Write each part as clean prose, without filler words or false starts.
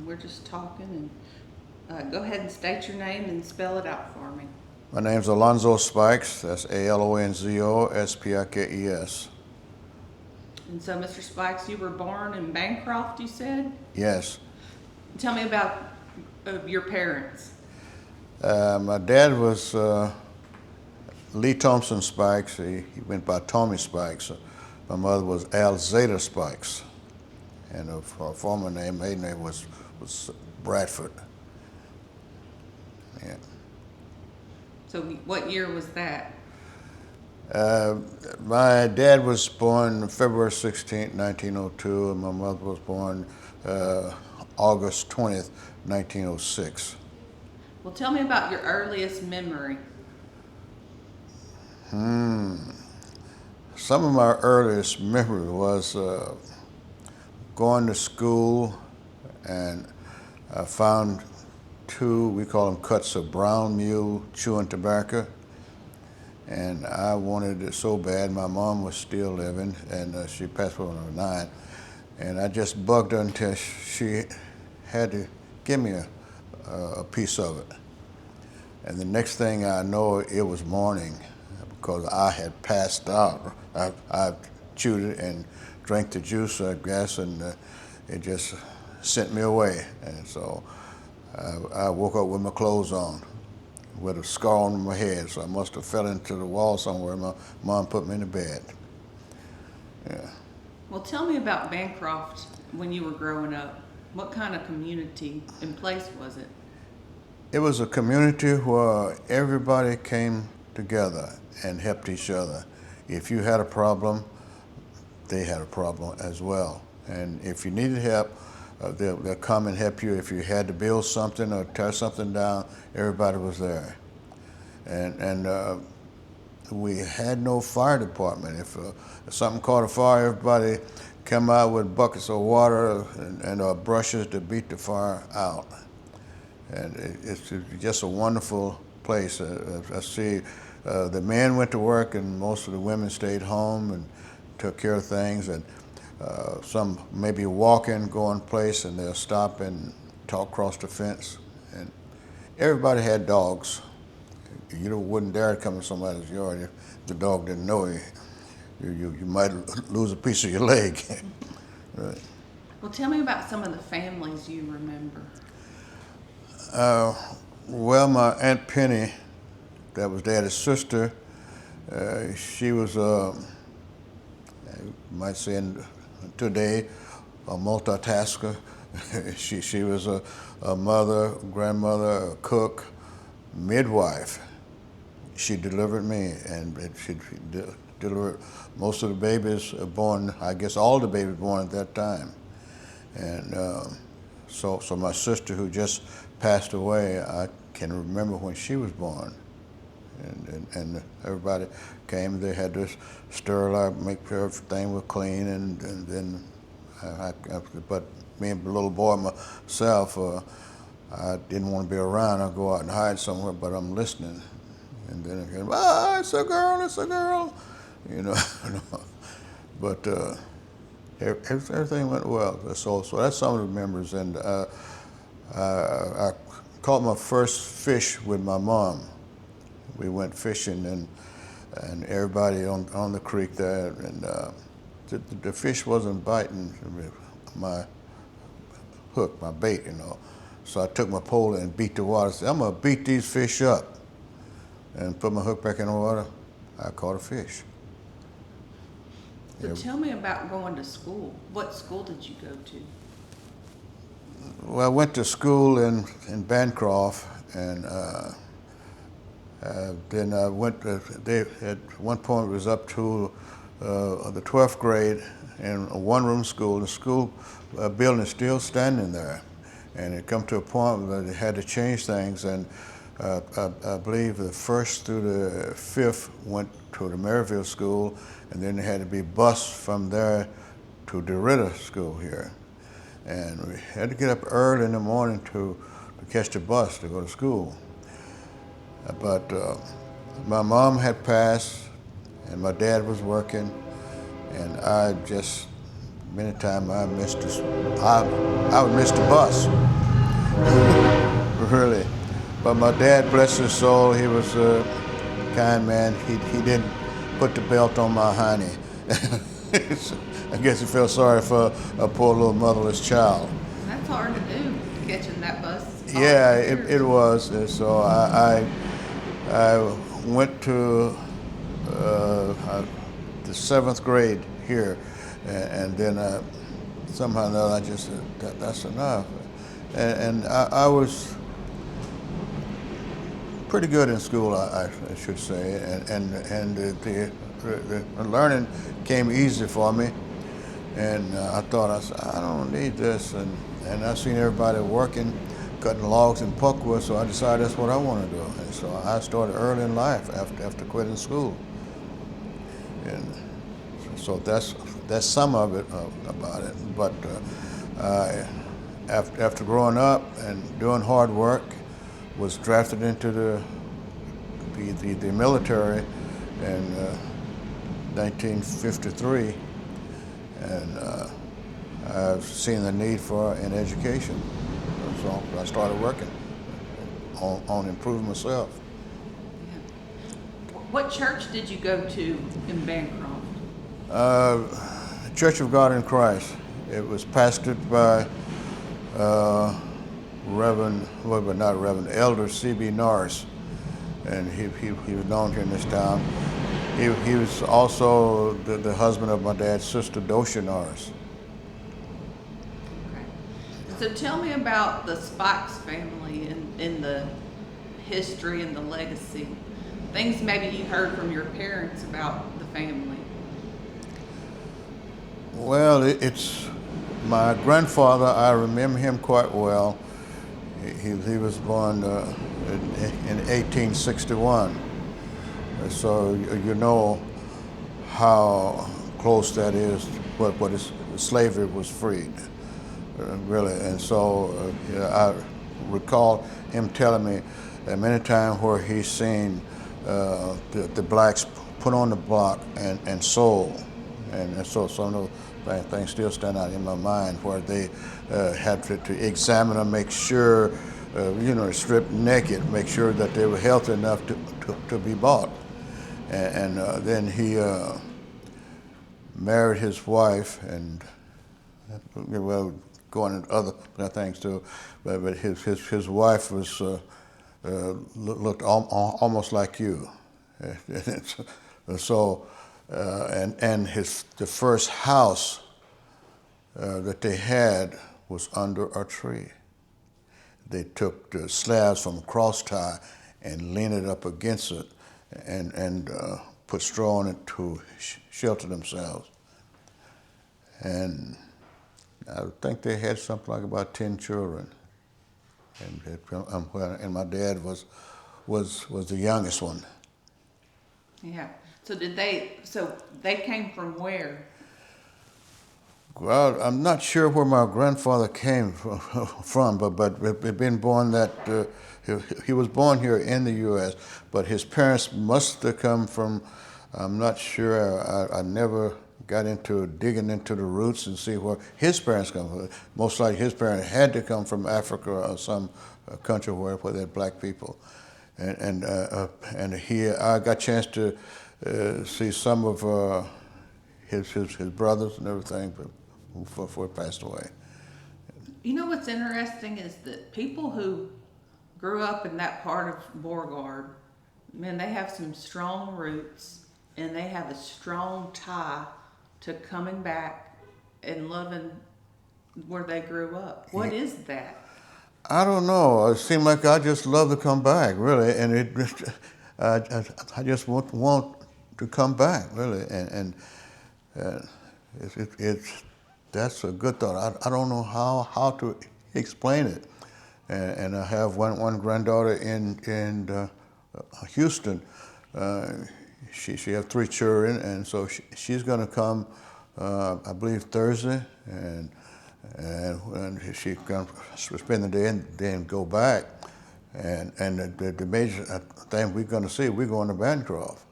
We're just talking, and go ahead and state your name and spell it out for me. My name's Alonzo Spikes. That's Alonzo Spikes. And so, Mr. Spikes, you were born in Bancroft, you said? Yes. Tell me about your parents. My dad was Lee Thompson Spikes. He went by Tommy Spikes. My mother was Alzada Spikes. And her former name, maiden name, was Bradford. Yeah. So what year was that? My dad was born February 16th, 1902, and my mother was born August 20th, 1906. Well, tell me about your earliest memory. Some of my earliest memory was going to school, and I found two, we call them cuts of brown mule chewing tobacco. And I wanted it so bad. My mom was still living, and she passed away when I was 9. And I just bugged her until she had to give me a piece of it. And the next thing I know, it was morning because I had passed out. I chewed it and drank the juice, I guess, and it just sent me away. And so I woke up with my clothes on, with a scar on my head, so I must have fell into the wall somewhere. My mom put me in the bed. Yeah. Well, tell me about Bancroft when you were growing up. What kind of community and place was it? It was a community where everybody came together and helped each other. If you had a problem, they had a problem as well. And if you needed help, they'll come and help you. If you had to build something or tear something down, everybody was there. And we had no fire department. If something caught a fire, everybody come out with buckets of water and brushes to beat the fire out. And it's just a wonderful place. I see the men went to work and most of the women stayed home and took care of things. And some maybe walking, going place, and they'll stop and talk across the fence. And everybody had dogs. You wouldn't dare come to somebody's yard if the dog didn't know you. You might lose a piece of your leg. Right. Well, tell me about some of the families you remember. Well, my Aunt Penny, that was Daddy's sister, she was, you might say today, a multitasker. she was a mother, grandmother, a cook, midwife. She delivered me, and she delivered most of the babies born, I guess all the babies born at that time. And so my sister, who just passed away, I can remember when she was born. And everybody came, they had to sterilize, make sure everything was clean, and then but me and the little boy myself, I didn't want to be around. I'd go out and hide somewhere, but I'm listening. And then again, it's a girl, you know. But everything went well. So that's some of the memories. And I caught my first fish with my mom. We went fishing, and everybody on the creek there, and the fish wasn't biting my hook, my bait, you know. So I took my pole and beat the water. I said, I'm gonna beat these fish up, and put my hook back in the water. I caught a fish. So tell me about going to school. What school did you go to? Well, I went to school in Bancroft, and then I went. They at one point was up to the 12th grade in a one-room school. The school building is still standing there, and it come to a point where they had to change things. And I believe the 1st through the 5th went to the Maryville School, and then they had to be bused from there to DeRidder School here. And we had to get up early in the morning to catch the bus to go to school. But my mom had passed, and my dad was working, and I just, many times I would miss the bus. really. But my dad, bless his soul, he was a kind man. He didn't put the belt on my honey. I guess he felt sorry for a poor little motherless child. That's hard to do, catching that bus all Yeah, those it, years. it was. And so I went to the seventh grade here, and then somehow or another I just said, that's enough. And I was pretty good in school, I should say, and the learning came easy for me. And I thought, I said, I don't need this. And I seen everybody working, cutting logs in Puckwood, so I decided that's what I want to do. And so I started early in life after quitting school. And so that's some of it about it. But after growing up and doing hard work, was drafted into the military in 1953, and I've seen the need for an education. So I started working on improving myself. Yeah. What church did you go to in Bancroft? Church of God in Christ. It was pastored by not Reverend, Elder C.B. Norris, and he was known here in this town. He was also the husband of my dad's sister, Docia Norris. Okay. So tell me about the Spikes family and the history and the legacy. Things maybe you heard from your parents about the family. Well, it's my grandfather. I remember him quite well. He was born in 1861. So you know how close that is. What is slavery was freed, really. And so I recall him telling me that many times where he's seen the blacks put on the block and sold. And so some of those things still stand out in my mind, where they had to examine them, make sure, stripped naked, make sure that they were healthy enough to be bought. And then he married his wife, and well, going into other things too, but his wife was looked almost like you. So and the first house that they had was under a tree. They took the slabs from cross tie and leaned it up against it, and put straw on it to shelter themselves. And I think they had something like about 10 children, and my dad was the youngest one. Yeah. So so they came from where? Well, I'm not sure where my grandfather came from, but been born that he was born here in the U.S., but his parents must have come from. I'm not sure. I never got into digging into the roots and see where his parents come from. Most likely, his parents had to come from Africa or some country where they had black people, and I got a chance to see some of his brothers and everything, but before he passed away. You know what's interesting is that people who grew up in that part of Beauregard, man, they have some strong roots and they have a strong tie to coming back and loving where they grew up. What is that? I don't know. It seemed like I just love to come back, really, and I just want to come back, really, and it's that's a good thought. I don't know how to explain it, and I have one granddaughter in Houston. She has 3 children, and so she's going to come, I believe Thursday, and she's going to spend the day and then go back. And the major thing we're going to see, we're going to Bancroft.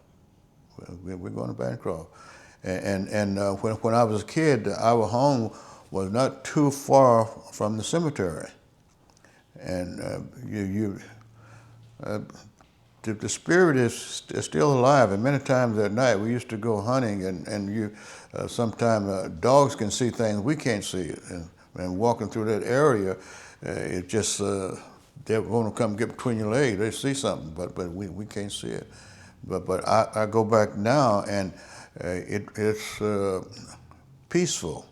We're going to Bancroft. And when I was a kid, our home was not too far from the cemetery. and the spirit is still alive. And many times at night we used to go hunting, and sometimes dogs can see things we can't see, and walking through that area, it just they're going to come get between your legs. They see something, but we can't see it. But I go back now, and it's peaceful,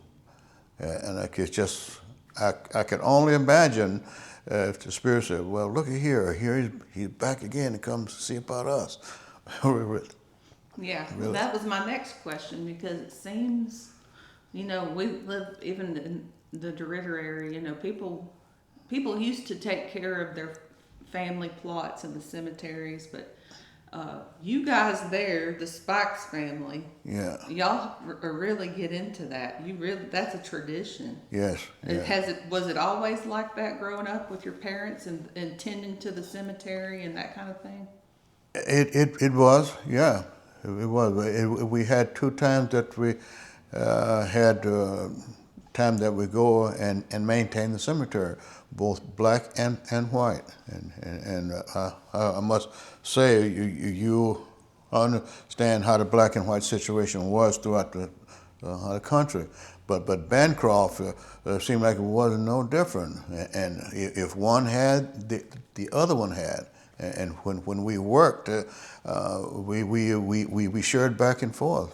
and it's just I can only imagine if the spirit said, "Well, look at here he's back again to come see about us." Yeah, Really? that was my next question, because it seems, we live even in the DeRitter area, people used to take care of their family plots in the cemeteries, but you guys there, the Spikes family, Yeah. y'all really get into that. That's a tradition. Yes. Yeah. Was it always like that growing up with your parents and tending to the cemetery and that kind of thing? It was, yeah, it was. We had 2 times that we had time that we go and maintain the cemetery, both black and white. And I must say, you understand how the black and white situation was throughout the country. But Bancroft seemed like it wasn't no different. And if one had, the other one had. And when we worked, we shared back and forth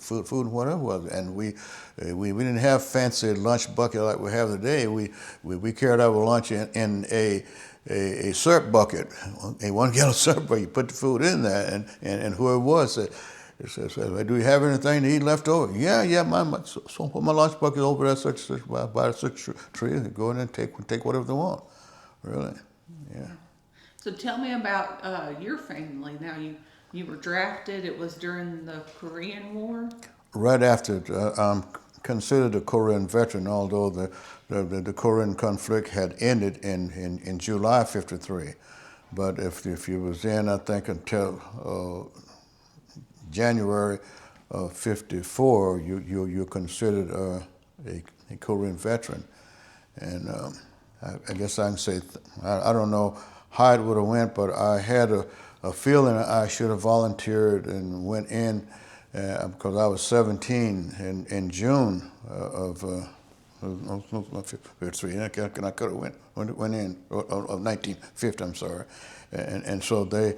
food and whatever it was. And we didn't have fancy lunch bucket like we have today. We carried our lunch in a syrup bucket, a 1 gallon syrup bucket. You put the food in there, and whoever it was said, "Do you have anything to eat left over?" Yeah, so put my lunch bucket over there such by such tree. Go in and take whatever they want. Really, yeah. So tell me about your family. Now you were drafted. It was during the Korean War. Right after, I'm considered a Korean veteran, although the Korean conflict had ended in July '53. But if you was in, I think until January of '54, you're considered a Korean veteran. And I guess I can say I don't know how it would have went, but I had a feeling I should have volunteered and went in because I was 17 in June of 53, and I could have went in of 1950. I'm sorry, and so they,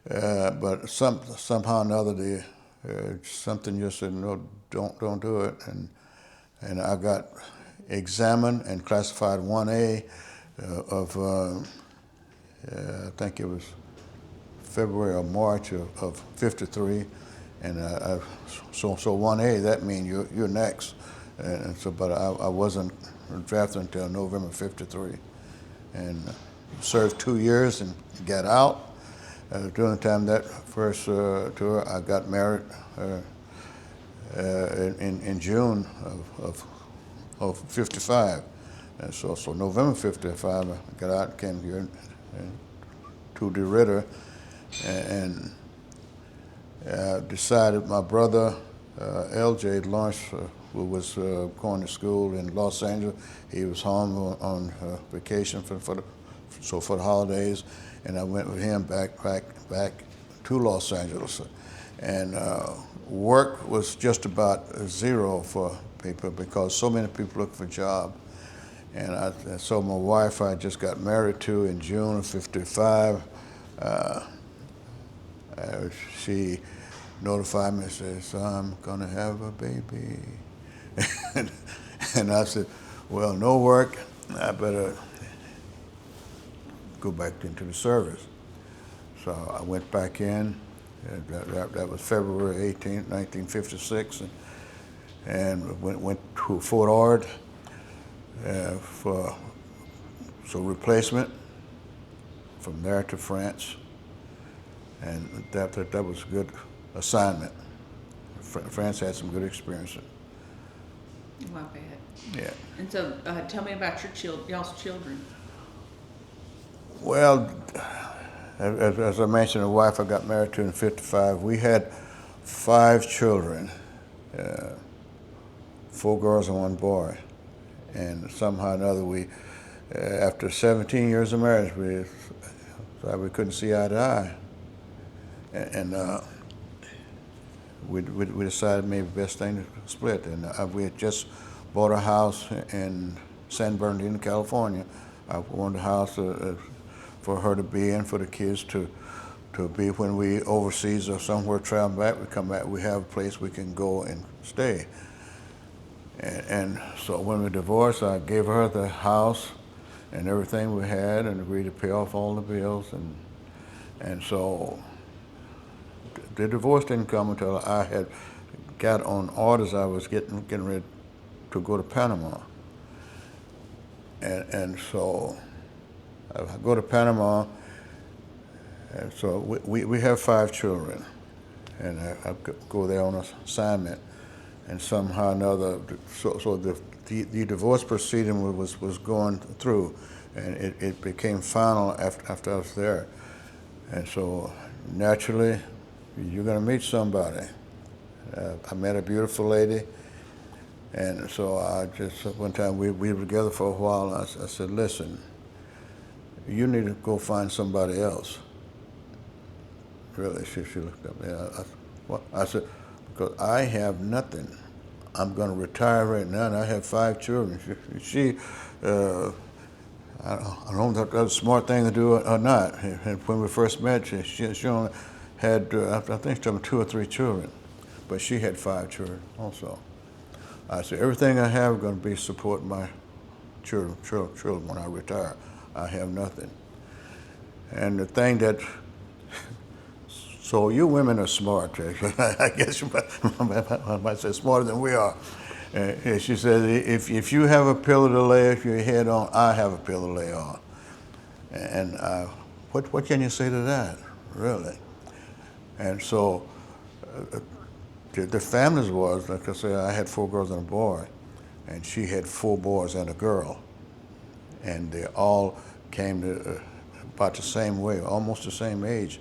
but somehow or another something just said no, don't do it, and I got examined and classified 1A of. I think it was February or March of '53, and so 1A, that means you're next, and so but I wasn't drafted until November '53, and served 2 years and got out. During the time that first tour, I got married in June of '55, and so November '55 I got out and came here to DeRitter, and decided my brother LJ Lawrence, who was going to school in Los Angeles, he was home on vacation for the holidays, and I went with him back to Los Angeles, and work was just about zero for people because so many people look for a job. And so my wife I just got married to in June of '55. She notified me and said, "So I'm gonna have a baby." and I said, "Well, no work. I better go back into the service." So I went back in. That was February 18th, 1956, and went to Fort Ord. For replacement from there to France, and that was a good assignment. France had some good experiences. Well, I bet. Yeah. And so, tell me about y'all's children. Well, as I mentioned, the wife I got married to in '55. We had 5 children, 4 girls and 1 boy. And somehow or another, after 17 years of marriage, we couldn't see eye to eye, and we decided maybe the best thing to split. And we had just bought a house in San Bernardino, California. I wanted a house for her to be in, for the kids to be when we overseas or somewhere traveling back. We come back, we have a place we can go and stay. And so when we divorced, I gave her the house and everything we had, and agreed to pay off all the bills, and so the divorce didn't come until I had got on orders. I was getting ready to go to Panama, and so I go to Panama, and so we have 5 children, and I go there on assignment, and somehow or another, so the divorce proceeding was going through, and it became final after I was there, and so naturally, you're going to meet somebody. I met a beautiful lady, and so I just, one time we were together for a while, and I said, listen, you need to go find somebody else. Really, she looked at me. I said, because I have nothing. I'm going to retire right now, and I have 5 children. I don't know if that's a smart thing to do or not. And when we first met, she only had, I think, 2 or 3 children, but she had 5 children also. I said, everything I have is going to be supporting my children when I retire. I have nothing. And the thing that, so you women are smart. I guess you might say smarter than we are. And she said, if you have a pillow to lay your head on, I have a pillow to lay on. And what can you say to that, really? And so the families was, like I said, I had 4 girls and a boy, and she had 4 boys and a girl. And they all came to about the same way, almost the same age.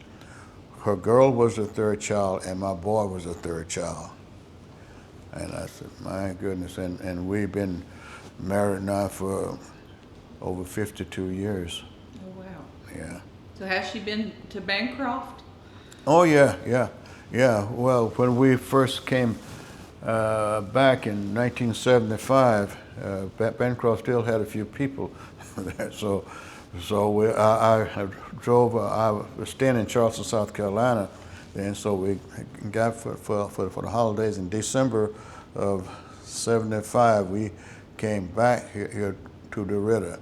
Her girl was the 3rd child, and my boy was the 3rd child. And I said, my goodness, and we've been married now for over 52 years. Oh, wow. Yeah. So has she been to Bancroft? Oh, yeah. Well, when we first came back in 1975, Bancroft still had a few people there. So I drove. I was staying in Charleston, South Carolina, and so we got for the holidays in December of '75. We came back here to DeRidder,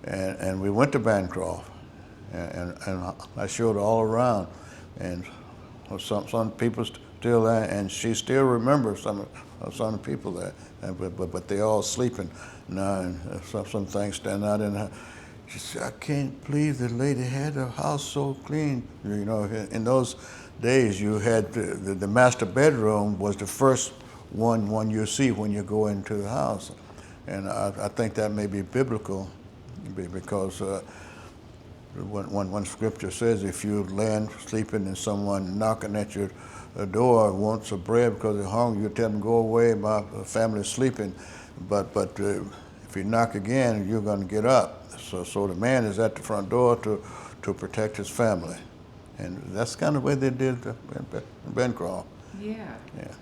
and we went to Bancroft, and I showed all around, and some people still there, and she still remembers some of the people there, but they all sleeping now, and some things stand out in her. She said, I can't believe the lady had her house so clean. You know, in those days, you had the master bedroom was the first one you see when you go into the house, and I think that may be biblical, because one scripture says, if you land sleeping and someone knocking at your door wants a bread because they're hungry, you tell them, go away, my family's sleeping. But if you knock again, you're going to get up. So the man is at the front door to protect his family. And that's kind of the way they did in Bancroft. Yeah. Yeah.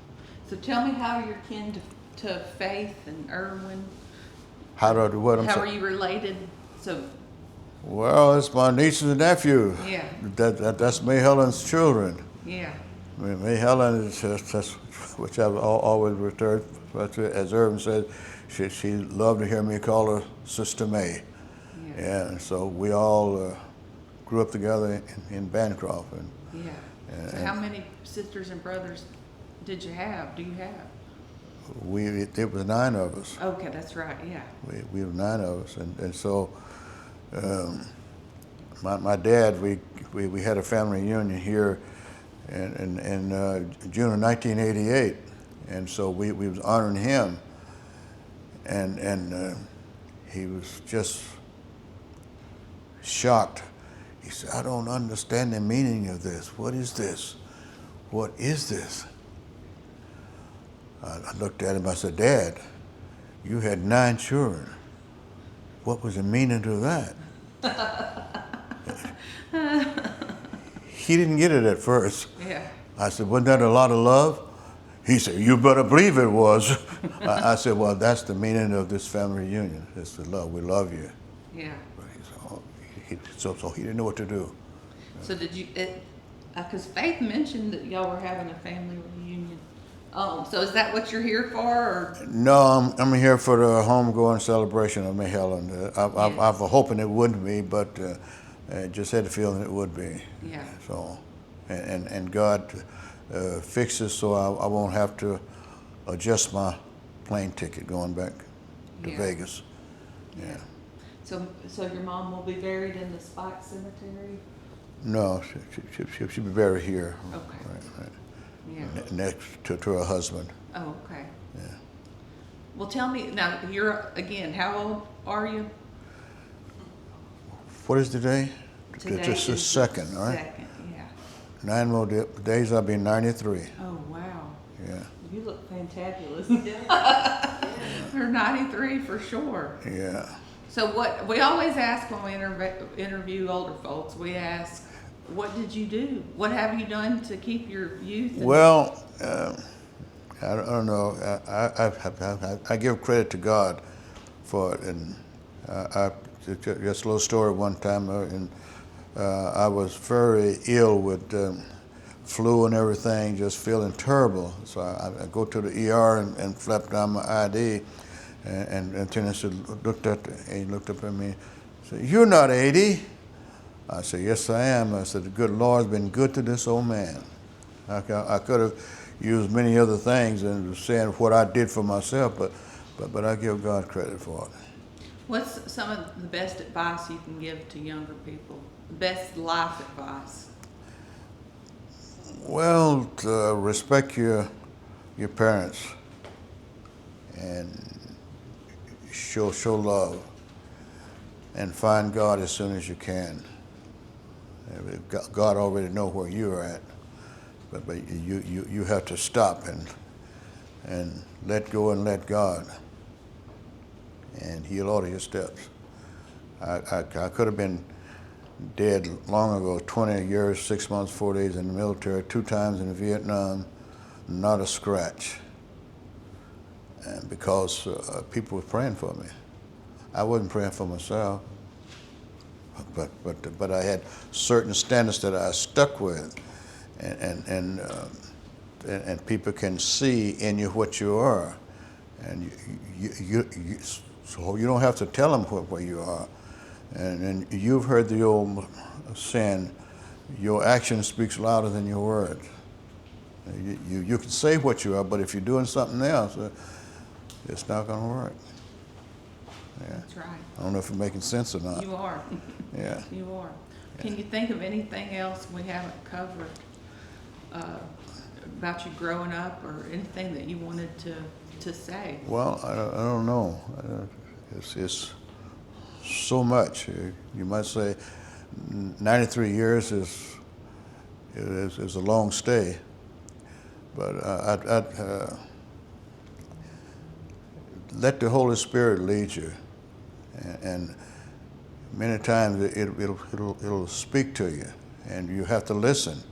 So tell me how you're kin to Faith and Irwin. How do I do what? How are you related? So. Well, it's my nieces and nephews. Yeah. That's May Helen's children. Yeah. May Helen is that's which I've always referred to, as Irvin said, she loved to hear me call her Sister May. Yeah, and so we all grew up together in Bancroft. So how many sisters and brothers do you have? It was 9 of us. Okay, that's right, yeah. We were 9 of us, and so my dad, we had a family reunion here in June of 1988, and so we was honoring him, and he was just shocked. He said, I don't understand the meaning of this. What is this? What is this? I looked at him, I said, Dad, you had 9 children. what was the meaning to that? He didn't get it at first. Yeah. I said, wasn't that a lot of love? He said, you better believe it was. I said, well, that's the meaning of this family reunion. It's the love. We love you. Yeah. So he didn't know what to do. So did you, because Faith mentioned that y'all were having a family reunion. So is that what you're here for, or? No, I'm here for the homegoing celebration of May Helen. I was hoping it wouldn't be, but I just had the feeling it would be. Yeah. So, and God fixes so I won't have to adjust my plane ticket going back to Vegas. Yeah. So your mom will be buried in the Spikes Cemetery? No, she'll be buried here. Okay. Right. Yeah. Next to her husband. Oh, okay. Yeah. Well, tell me now. Again. How old are you? What is today? Today Just the is second, the all right? Second, yeah. 9 more days, I'll be 93. Oh, wow. Yeah. You look fantabulous. You're 93 for sure. Yeah. So what we always ask when we interview older folks, we ask, what did you do? What have you done to keep your youth? Well, I don't know. I give credit to God for it, and just a little story. One time, I was very ill with flu and everything, just feeling terrible. So I go to the ER and flap down my ID, and attendant looked up at me, and said, "You're not 80." I said, "Yes, I am." I said, "The good Lord's been good to this old man." I could have used many other things and saying what I did for myself, but I give God credit for it. What's some of the best advice you can give to younger people? Best life advice? Well, to respect your parents and show love, and find God as soon as you can. God already know where you're at, but you have to stop and let go and let God, and He'll order your steps. I could have been dead long ago, 20 years, 6 months, 4 days in the military, 2 times in Vietnam, not a scratch. And because people were praying for me. I wasn't praying for myself, but I had certain standards that I stuck with, and people can see in you what you are, and so you don't have to tell them where you are. And you've heard the old saying, your action speaks louder than your words. You can say what you are, but if you're doing something else, it's not going to work. Yeah. That's right. I don't know if you're making sense or not. You are. Yeah. You are. Can you think of anything else we haven't covered about you growing up, or anything that you wanted to say? Well, I don't know. It's so much. You might say 93 years is a long stay, but I'd let the Holy Spirit lead you, and many times it'll speak to you, and you have to listen.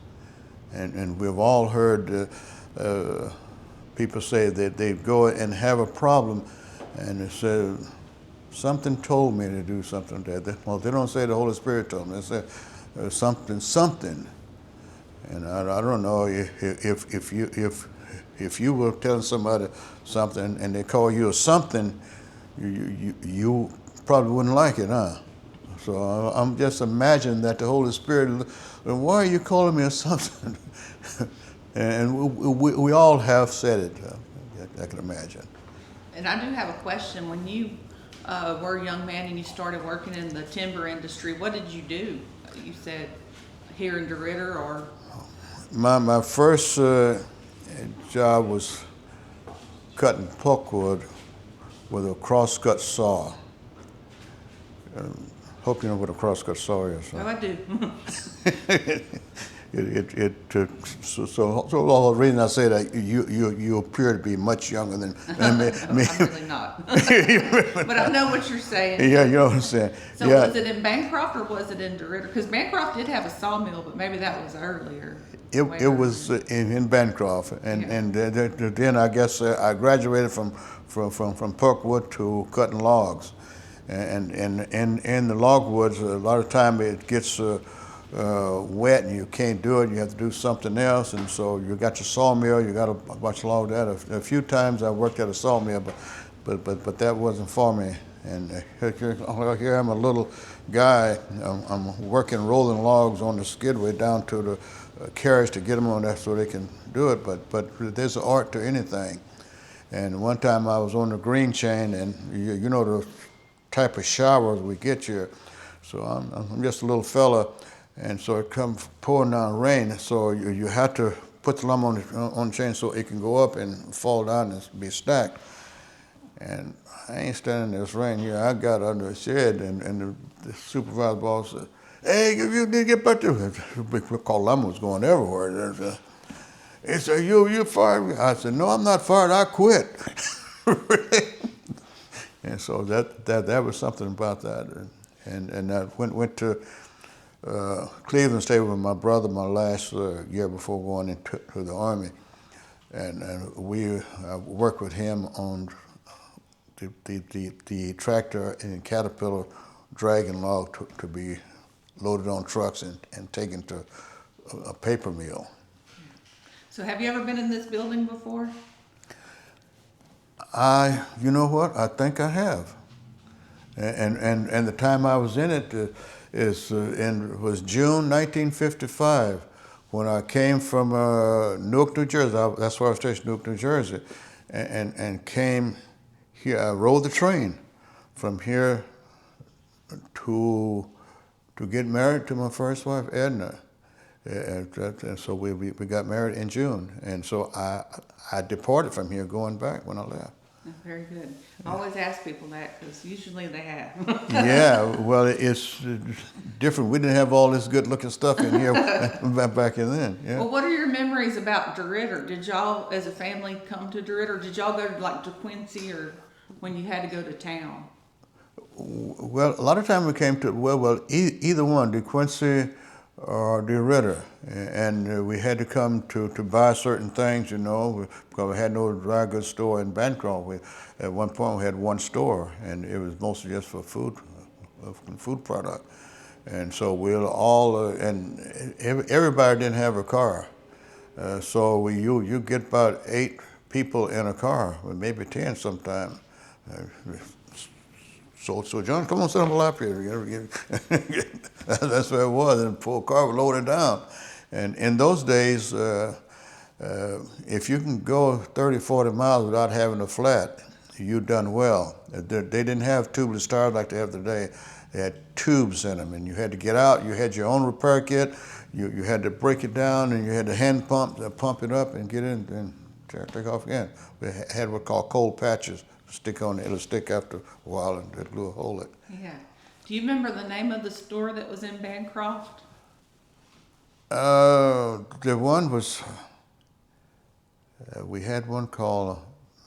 And we've all heard people say that they go and have a problem, and they say, something told me to do something like that. Well, they don't say the Holy Spirit told me. They say something. And I don't know if you were telling somebody something and they call you a something, you probably wouldn't like it, huh? So I'm just imagining that the Holy Spirit, why are you calling me a something? And we all have said it, I can imagine. And I do have a question. When you were a young man and you started working in the timber industry, what did you do? You said here in DeRidder, or? My first job was cutting pulpwood with a crosscut saw. Hope you know what a crosscut saw is. Oh, I do. the reason I say that you appear to be much younger than me. I'm really not. But I know what you're saying. Yeah, you know what I'm saying. So Yeah, was it in Bancroft or was it in DeRidder? Because Bancroft did have a sawmill, but maybe that was earlier. Way it was in Bancroft, and then I guess I graduated from Parkwood to cutting logs, and in the logwoods a lot of time it gets wet and you can't do it. You have to do something else, and so you got your sawmill. You got a bunch of logs. A few times I worked at a sawmill, but that wasn't for me. And here I'm a little guy. I'm working rolling logs on the skidway down to the carriage to get them on there so they can do it. But there's an art to anything. And one time I was on the green chain, and you know the type of showers we get here. So I'm just a little fella, and so it comes pouring down rain. So you have to put the lumber on the chain so it can go up and fall down and be stacked. And I ain't standing in this rain here. I got under a shed, and the supervisor boss said, "Hey, if you did get back there," because lumber was going everywhere. He said, "You fired?" I said, "No, I'm not fired. I quit." And so that was something about that. And I went to Cleveland, stayed with my brother my last year before going into the Army, and I worked with him on the tractor and Caterpillar dragging log to be loaded on trucks and taken to a paper mill. So have you ever been in this building before? You know what? I think I have. And the time I was in it was June 1955 when I came from Newark, New Jersey. That's where I was stationed, Newark, New Jersey, and came here. I rode the train from here to get married to my first wife, Edna. And so we got married in June. And so I departed from here going back when I left. Very good. I always ask people that because usually they have. Yeah, well, it's different. We didn't have all this good-looking stuff in here back in then. Yeah. Well, what are your memories about DeRidder? Did y'all, as a family, come to DeRidder? Did y'all go to like to Quincy or when you had to go to town? Well, a lot of time we came to either one, DeQuincy or DeRidder, and we had to come to buy certain things, you know, because we had no dry goods store in Bancroft. At one point we had one store, and it was mostly just for food product, and so we'll all and everybody didn't have a car, so you get about 8 people in a car, or maybe 10 sometimes. So John, come on, sit on the lap here. That's where it was, and full car was loaded down. And in those days, if you can go 30, 40 miles without having a flat, you've done well. They didn't have tubeless tires like they have today. They had tubes in them, and you had to get out. You had your own repair kit. You had to break it down, and you had to hand pump it up and get in and take off again. We had what we call cold patches. Stick on it, it'll stick after a while and it'll glue a hole it. Yeah. Do you remember the name of the store that was in Bancroft? The one was, we had one called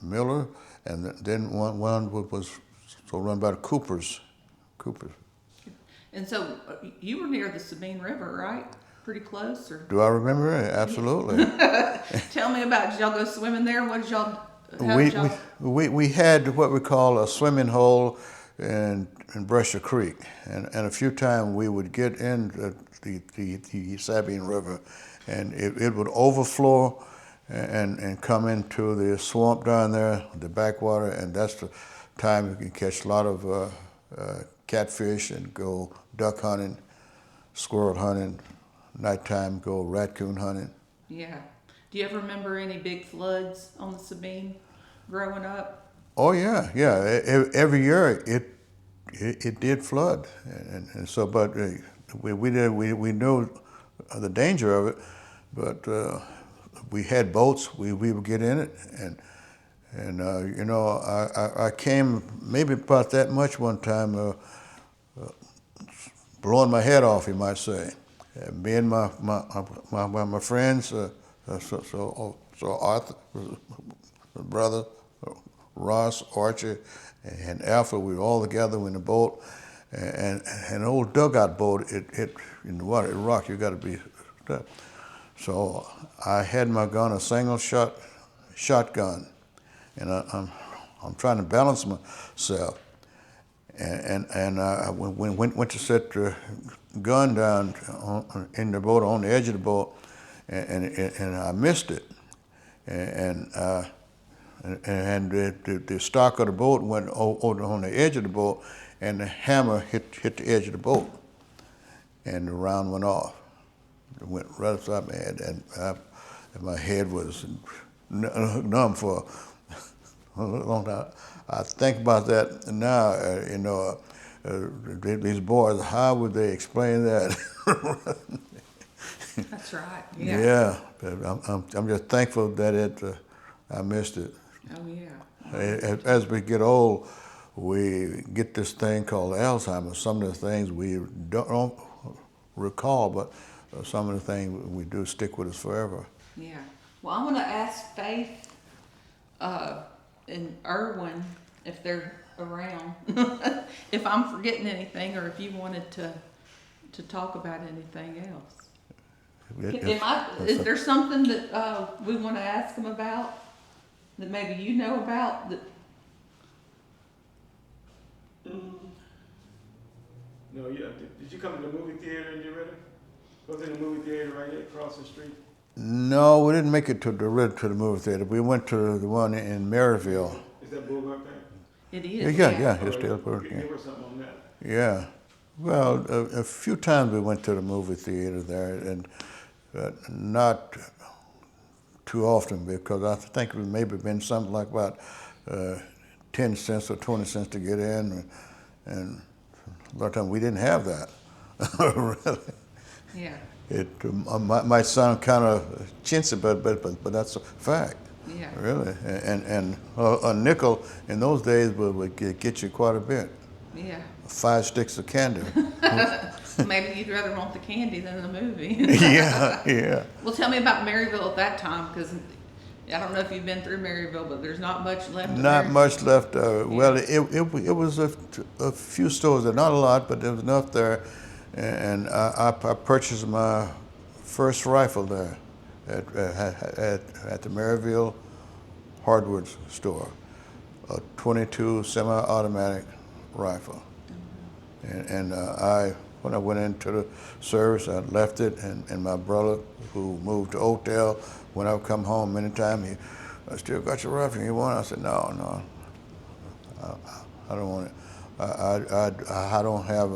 Miller, and then one was run by the Coopers. And so you were near the Sabine River, right? Pretty close, or? Do I remember it? Absolutely. Tell me about, did y'all go swimming there? What did y'all? We had what we call a swimming hole in Brusher Creek, and a few times we would get in the Sabine River, and it would overflow and come into the swamp down there, the backwater, and that's the time you can catch a lot of catfish and go duck hunting, squirrel hunting, nighttime go raccoon hunting. Yeah. Do you ever remember any big floods on the Sabine growing up? Oh yeah. Every year it did flood, and so but we knew the danger of it, but we had boats. We would get in it, and you know I came maybe about that much one time, blowing my head off, you might say. Me and my friends, so Arthur, my brother, Ross, Archie, and Alfred, we were all together in the boat, and an old dugout boat, it in the water, it rocked, you got to be stuck. So I had my gun, a single shotgun, and I'm trying to balance myself, and I went to set the gun down in the boat, on the edge of the boat, and I missed it, and the stock of the boat went over on the edge of the boat, and the hammer hit the edge of the boat, and the round went off. It went right upside my head, and my head was numb for a long time. I think about that now. These boys, how would they explain that? That's right. Yeah. Yeah, but I'm just thankful that I missed it. Oh yeah. As we get old, we get this thing called Alzheimer's. Some of the things we don't recall, but some of the things we do stick with us forever. Yeah. Well, I'm going to ask Faith and Erwin if they're around, if I'm forgetting anything, or if you wanted to talk about anything else. Is there something that we want to ask them about that maybe you know about? That No, yeah. Did you come to the movie theater in DeRidder? Was it the movie theater right there across the street? No, we didn't make it to the movie theater. We went to the one in Maryville. Is that Boulevard there? it is. Yeah, it's still working. Give us something on that. Yeah. Well, a few times we went to the movie theater there, and not too often, because I think it maybe been something like about 10 cents or 20 cents to get in, and a lot of times we didn't have that. Really. Yeah. It might sound kind of chintzy, but that's a fact. Yeah. Really, and a nickel in those days would get you quite a bit. Yeah. 5 sticks of candy. Maybe you'd rather want the candy than the movie. Yeah. Well, tell me about Maryville at that time, because I don't know if you've been through Maryville, but there's not much left. Not much left. Well, it was a few stores there, not a lot, but there was enough there, and I purchased my first rifle there at the Maryville hardware store, a .22 semi-automatic rifle, and when I went into the service, I left it, and my brother, who moved to Oakdale, when I would come home many times, I still got your rifle, you want it? I said, no, I don't want it. I don't have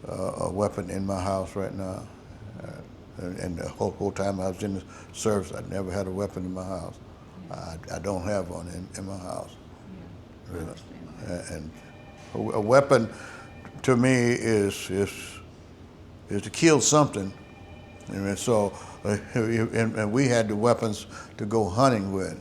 a weapon in my house right now. And the whole time I was in the service, I never had a weapon in my house. I don't have one in my house, really. And a weapon, to me, is to kill something. And so, and we had the weapons to go hunting with.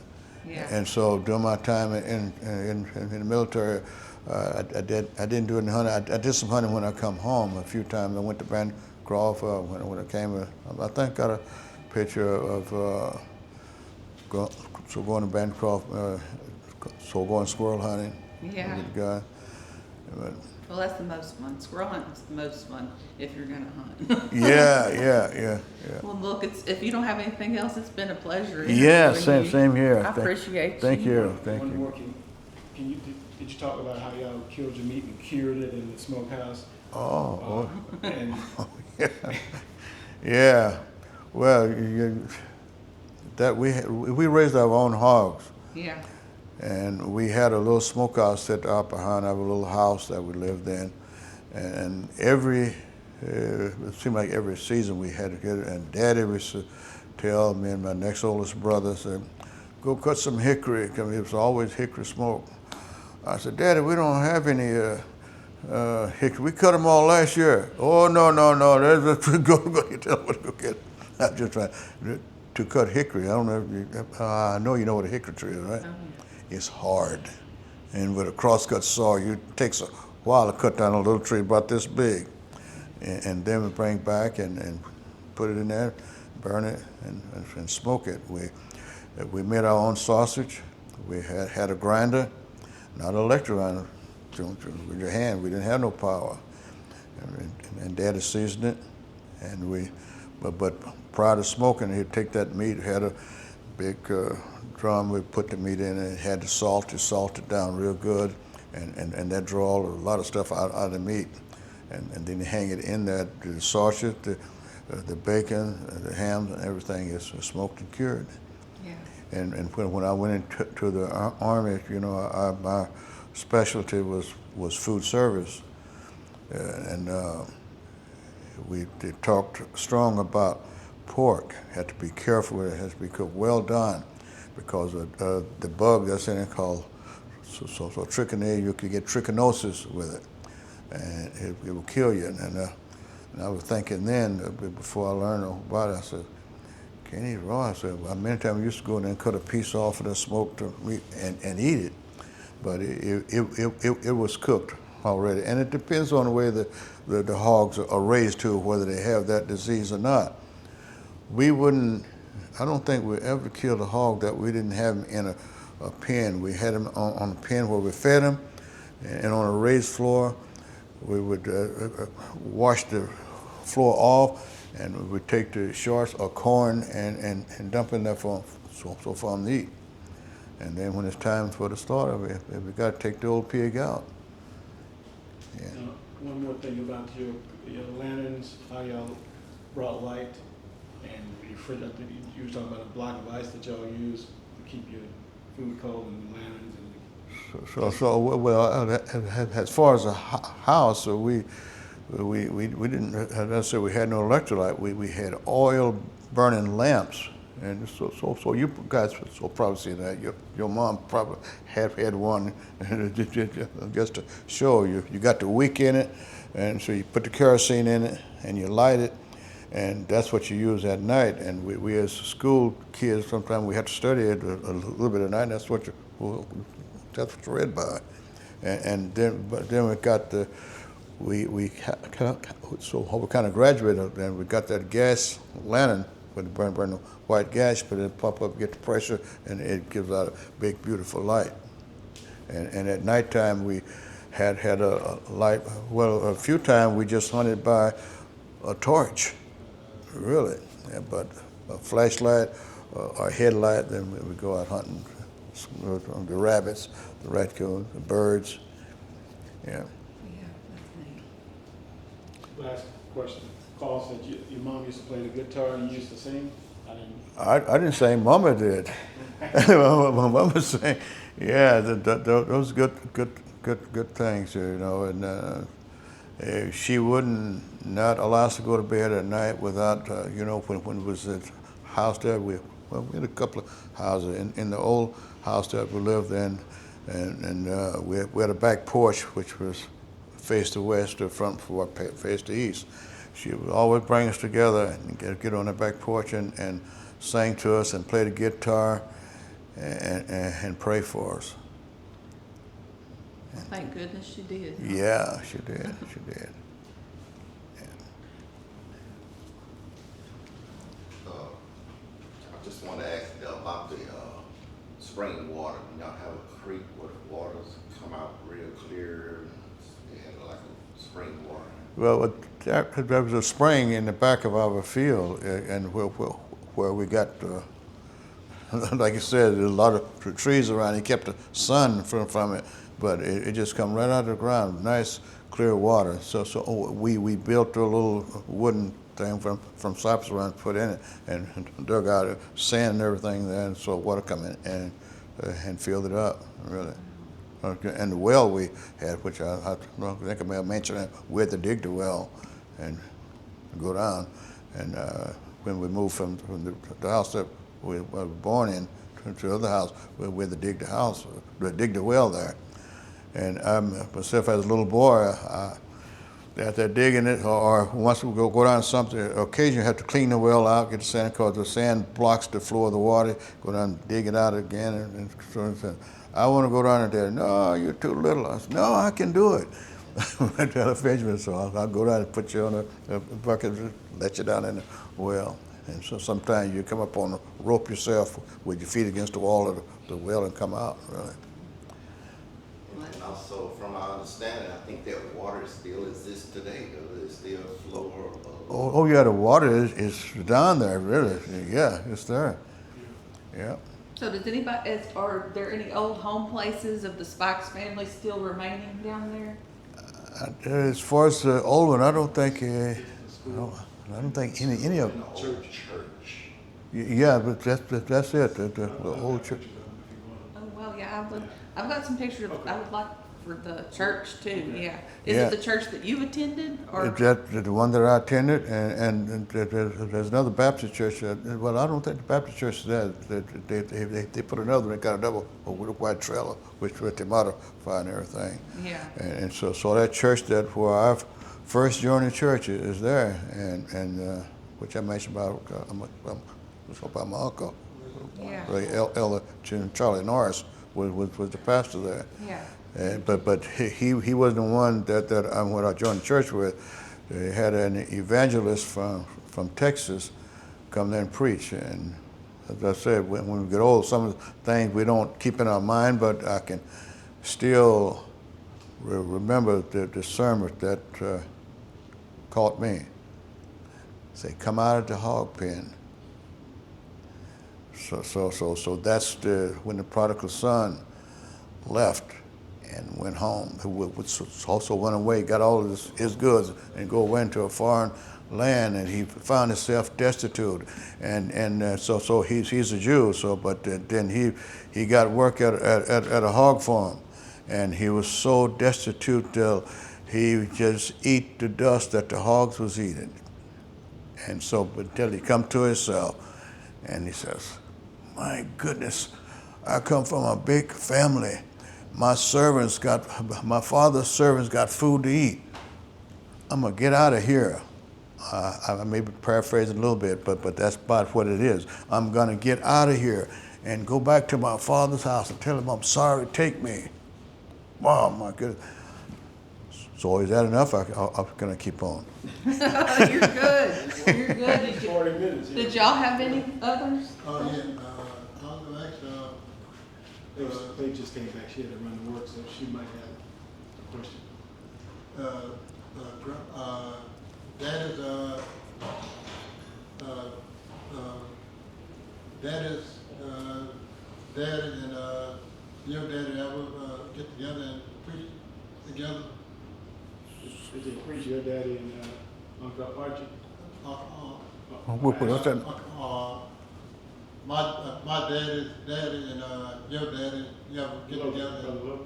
Yeah. And so during my time in the military, I didn't do any hunting. I did some hunting when I come home. A few times I went to Bancroft when I came. I think got a picture of going to Bancroft, going squirrel hunting. Yeah. With the guy. But, Well, that's the most fun. Squirrel hunting's the most fun if you're gonna hunt. yeah. Well, look, if you don't have anything else, it's been a pleasure. Yeah, interviewing you. same here. I appreciate you. Thank you. One more. Did you talk about how y'all killed your meat and cured it in the smokehouse? Oh, And yeah. Well, we raised our own hogs, Yeah. and we had a little smokehouse set up behind our little house that we lived in, and it seemed like every season we had to get it. And Daddy used to tell me and my next oldest brother, said, "Go cut some hickory." Because it was always hickory smoke. I said, "Daddy, we don't have any hickory. We cut them all last year." "Oh, no. Go you tell them what to go get." I'm just trying to cut hickory. I don't know. I know you know what a hickory tree is, right? Oh, yeah. It's hard, and with a crosscut saw, it takes a while to cut down a little tree about this big, and then we bring back and put it in there, burn it, and smoke it. We made our own sausage. We had a grinder, not an electric grinder, with your hand. We didn't have no power. And Daddy seasoned it, and but prior to smoking, he'd take that meat, had a big drum, we'd put the meat in, and it had the salt, you salt it down real good, and that draw a lot of stuff out of the meat. And then you hang it in that, the sausage, the bacon, the ham, and everything is smoked and cured. Yeah. And when I went into the Army, you know, my specialty was food service. They talked strong about pork. Had to be careful with it. It has to be cooked well done, because the bug that's in it called trichinalia, you could get trichinosis with it, and it will kill you. And I was thinking then, before I learned about it, I said, can't eat raw. I said, well, many times I used to go in there and cut a piece off of the smoked meat and eat it, but it was cooked already. And it depends on the way the hogs are raised too, whether they have that disease or not. I don't think we ever killed a hog that we didn't have him in a pen. We had him on a pen where we fed him, and on a raised floor, we would wash the floor off, and we would take the sharks or corn and dump in there for them to eat. And then when it's time for the slaughter, we got to take the old pig out. Yeah. One more thing about your lanterns, how y'all brought light, and your fridge. I think you were talking about a block of ice that y'all use to keep your food cold, and the lanterns. As far as a house, we didn't necessarily, we had no electrolyte. We had oil burning lamps, and so you guys will probably see that. Your mom probably had one just to show you. You got the wick in it, and so you put the kerosene in it, and you light it, and that's what you use at night. And we as school kids, sometimes we had to study it a little bit at night. And that's what you read by. And then we got we kind of graduated, and we got that gas lantern with the burn the white gas, but it pop up, get the pressure, and it gives out a big, beautiful light. And at nighttime we had a light. Well, a few times we just hunted by a torch, really. Yeah, but a flashlight or a headlight, then we go out hunting the rabbits, the raccoons, the birds. Yeah. Yeah, that's neat. Last question. Carl said your mom used to play the guitar and you used to sing. I didn't sing. Mama did. My mama sang. Yeah, those good things, you know. And she wouldn't not allow us to go to bed at night without, you know, when it was the house there. We had a couple of houses in the old house that we lived in, and we had a back porch which was faced to west, the front floor faced to east. She would always bring us together and get on the back porch and sing to us and play the guitar and pray for us. Well, thank goodness she did. Yeah, she did. She did. I just want to ask about the spring water. Y'all have a creek where the waters come out real clear. They had like a spring water. Well, there was a spring in the back of our field, and where we got, like you said, there's a lot of trees around. It kept the sun from it, but it just come right out of the ground. Nice, clear water. So we built a little wooden thing from cypress around, put in it, and dug out sand and everything there, and so water come in and filled it up, really. And the well we had, which I think I may have mentioned it, we had to dig the well and go down. And when we moved from the house that we were born in to the other house, we had to dig dig the well there. And myself as a little boy, after digging it, or once we go down something, occasionally you have to clean the well out, get the sand, because the sand blocks the floor of the water, go down and dig it out again. And I want to go down there. No, you're too little. I said, no, I can do it. tell a fisherman, so I'll go down and put you on a bucket, let you down in the well. And so sometimes you come up on the rope yourself with your feet against the wall of the well and come out, really. And also, from my understanding, I think that water still exists today. Does it still flow? Oh yeah, the water is down there, really. Yeah, it's there. Yeah. So does anybody, are there any old home places of the Spikes family still remaining down there? As far as the old one, I don't think any of them. Church. Yeah, but that's it. The old church. Oh, well, yeah, I've got some pictures of, I would like for the church too, yeah. Is Yeah. it the church that you attended, or? Is that the one that I attended, and there's another Baptist church. Well, I don't think the Baptist church is there. They put another one. They got a double with a white trailer, which they modify and everything. Yeah. And so that church that where I first joined the church is there, and which I mentioned about about my uncle, Yeah. Elder Charlie Norris was the pastor there. Yeah. But he wasn't the one that when I joined the church with. They had an evangelist from Texas come there and preach. And as I said, when we get old, some of the things we don't keep in our mind, but I can still remember the sermon that caught me. Say, come out of the hog pen. So that's when the prodigal son left and went home, who also went away, got all of his goods, and go away into a foreign land, and he found himself destitute, and so he's a Jew. So, but then he got work at a hog farm, and he was so destitute till he just eat the dust that the hogs was eating, and so until he come to himself, and he says, "My goodness, I come from a big family. My father's servants got food to eat. I'm gonna get out of here." I may be paraphrasing a little bit, but that's about what it is. I'm gonna get out of here and go back to my father's house and tell him I'm sorry, take me. Oh my goodness. So is that enough? I'm gonna keep on. You're good. You're good. 40 minutes. Yeah. Did y'all have any others? Oh, yeah, I was gonna ask, They just came back. She had to run to work, so she might have a question. Dad and your daddy ever get together and preach together? Did they preach your daddy and Uncle Archie? What's that? My daddy and your daddy, you ever get together? Brother Will?